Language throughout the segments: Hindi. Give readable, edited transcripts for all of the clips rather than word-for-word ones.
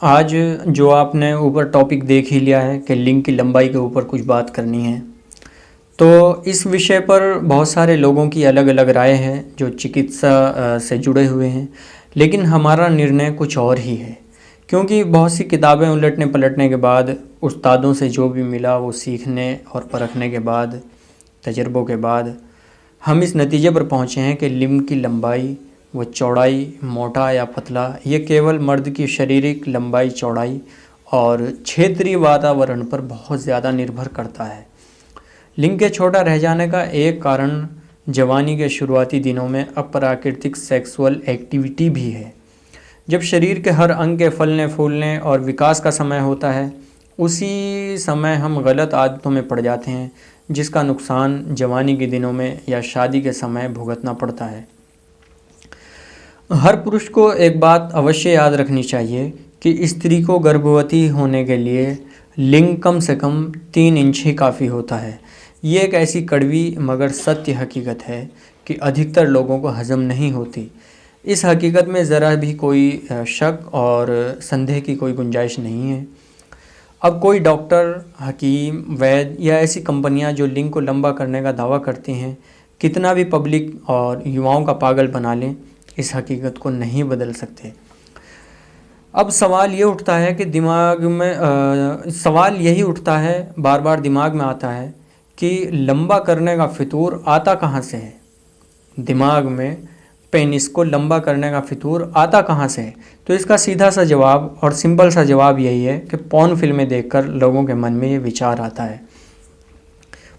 आज जो आपने ऊपर टॉपिक देख ही लिया है कि लिंग की लंबाई के ऊपर कुछ बात करनी है, तो इस विषय पर बहुत सारे लोगों की अलग अलग राय है जो चिकित्सा से जुड़े हुए हैं। लेकिन हमारा निर्णय कुछ और ही है, क्योंकि बहुत सी किताबें उलटने पलटने के बाद, उस्तादों से जो भी मिला वो सीखने और परखने के बाद, तजर्बों के बाद हम इस नतीजे पर पहुँचे हैं कि लिंग की लंबाई व चौड़ाई, मोटा या पतला, ये केवल मर्द की शारीरिक लंबाई, चौड़ाई और क्षेत्रीय वातावरण पर बहुत ज़्यादा निर्भर करता है। लिंग के छोटा रह जाने का एक कारण जवानी के शुरुआती दिनों में अप्राकृतिक सेक्सुअल एक्टिविटी भी है। जब शरीर के हर अंग के फलने फूलने और विकास का समय होता है, उसी समय हम गलत आदतों में पड़ जाते हैं, जिसका नुकसान जवानी के दिनों में या शादी के समय भुगतना पड़ता है। हर पुरुष को एक बात अवश्य याद रखनी चाहिए कि स्त्री को गर्भवती होने के लिए लिंग कम से कम 3 इंच ही काफ़ी होता है। ये एक ऐसी कड़वी मगर सत्य हकीकत है कि अधिकतर लोगों को हजम नहीं होती। इस हकीकत में ज़रा भी कोई शक और संदेह की कोई गुंजाइश नहीं है। अब कोई डॉक्टर, हकीम, वैद्य या ऐसी कंपनियां जो लिंग को लंबा करने का दावा करती हैं, कितना भी पब्लिक और युवाओं का पागल बना लें, इस हकीकत को नहीं बदल सकते। अब सवाल ये उठता है कि सवाल यही उठता है, बार बार दिमाग में आता है कि लंबा करने का फितूर आता कहाँ से है। दिमाग में पेनिस को लंबा करने का फितूर आता कहाँ से है? तो इसका सीधा सा जवाब और सिंपल सा जवाब यही है कि पॉर्न फिल्में देखकर लोगों के मन में ये विचार आता है।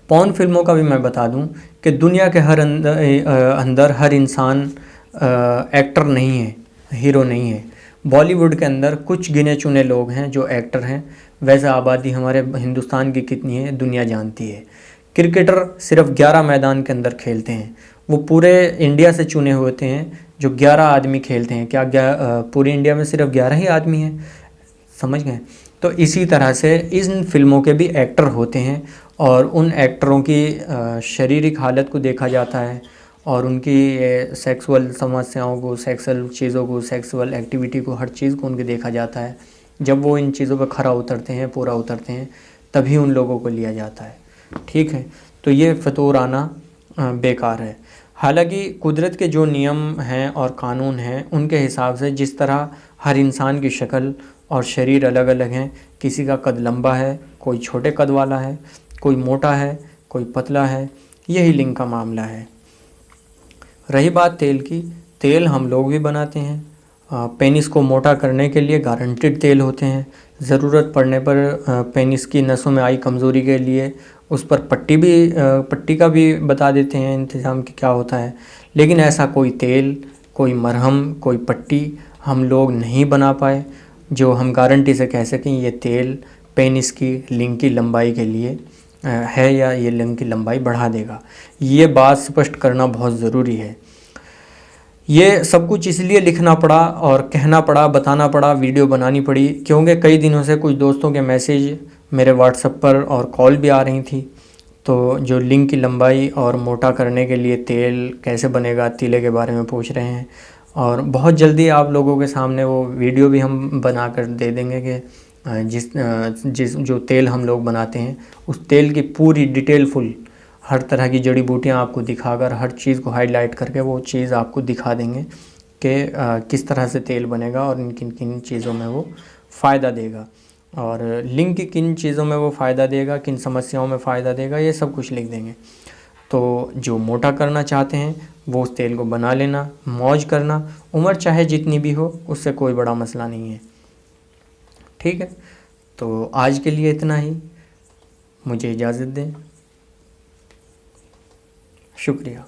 पॉर्न फिल्मों का भी मैं बता दूं कि दुनिया के अंदर हर इंसान एक्टर नहीं है, हीरो नहीं है। बॉलीवुड के अंदर कुछ गिने चुने लोग हैं जो एक्टर हैं। वैसे आबादी हमारे हिंदुस्तान की कितनी है दुनिया जानती है। क्रिकेटर सिर्फ 11 मैदान के अंदर खेलते हैं, वो पूरे इंडिया से चुने होते हैं जो 11 आदमी खेलते हैं। क्या पूरे इंडिया में सिर्फ 11 ही आदमी हैं? समझ गए? तो इसी तरह से इन फिल्मों के भी एक्टर होते हैं और उन एक्टरों की शारीरिक हालत को देखा जाता है और उनकी सेक्सुअल समस्याओं को, सेक्सुअल चीज़ों को, सेक्सुअल एक्टिविटी को, हर चीज़ को उनके देखा जाता है। जब वो इन चीज़ों पर खरा उतरते हैं, पूरा उतरते हैं, तभी उन लोगों को लिया जाता है। ठीक है, तो ये फितूर आना बेकार है। हालांकि कुदरत के जो नियम हैं और कानून हैं, उनके हिसाब से जिस तरह हर इंसान की शक्ल और शरीर अलग अलग हैं, किसी का कद लंबा है, कोई छोटे कद वाला है, कोई मोटा है, कोई पतला है, यही लिंग का मामला है। रही बात तेल की, तेल हम लोग भी बनाते हैं। पेनिस को मोटा करने के लिए गारंटेड तेल होते हैं। ज़रूरत पड़ने पर पेनिस की नसों में आई कमज़ोरी के लिए उस पर पट्टी का भी बता देते हैं इंतज़ाम कि क्या होता है। लेकिन ऐसा कोई तेल, कोई मरहम, कोई पट्टी हम लोग नहीं बना पाए जो हम गारंटी से कह सकें ये तेल पेनिस की लिंग की लंबाई के लिए है या ये लिंग की लंबाई बढ़ा देगा। ये बात स्पष्ट करना बहुत ज़रूरी है। ये सब कुछ इसलिए लिखना पड़ा और कहना पड़ा, बताना पड़ा, वीडियो बनानी पड़ी, क्योंकि कई दिनों से कुछ दोस्तों के मैसेज मेरे व्हाट्सएप पर और कॉल भी आ रही थी। तो जो लिंग की लंबाई और मोटा करने के लिए तेल कैसे बनेगा, तीले के बारे में पूछ रहे हैं। और बहुत जल्दी आप लोगों के सामने वो वीडियो भी हम बना कर दे देंगे कि जिस जो तेल हम लोग बनाते हैं, उस तेल की पूरी डिटेल फुल हर तरह की जड़ी बूटियाँ आपको दिखाकर, हर चीज़ को हाईलाइट करके वो चीज़ आपको दिखा देंगे कि किस तरह से तेल बनेगा और किन किन चीज़ों में वो फ़ायदा देगा और लिंग की किन चीज़ों में वो फ़ायदा देगा, किन समस्याओं में फ़ायदा देगा, ये सब कुछ लिख देंगे। तो जो मोटा करना चाहते हैं वो उस तेल को बना लेना, मौज करना, उम्र चाहे जितनी भी हो, उससे कोई बड़ा मसला नहीं है। ठीक है, तो आज के लिए इतना ही। मुझे इजाज़त दें। शुक्रिया।